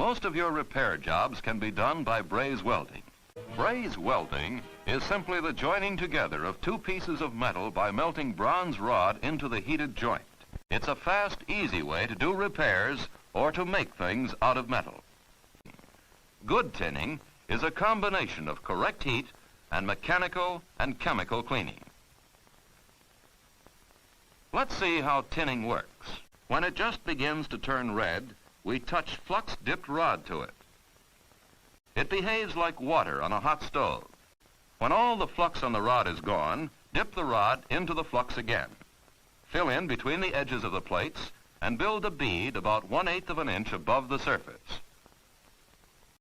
Most of your repair jobs can be done by braze welding. Braze welding is simply the joining together of two pieces of metal by melting bronze rod into the heated joint. It's a fast, easy way to do repairs or to make things out of metal. Good tinning is a combination of correct heat and mechanical and chemical cleaning. Let's see how tinning works. When it just begins to turn red, we touch flux-dipped rod to it. It behaves like water on a hot stove. When all the flux on the rod is gone, dip the rod into the flux again. Fill in between the edges of the plates and build a bead about 1/8 of an inch above the surface.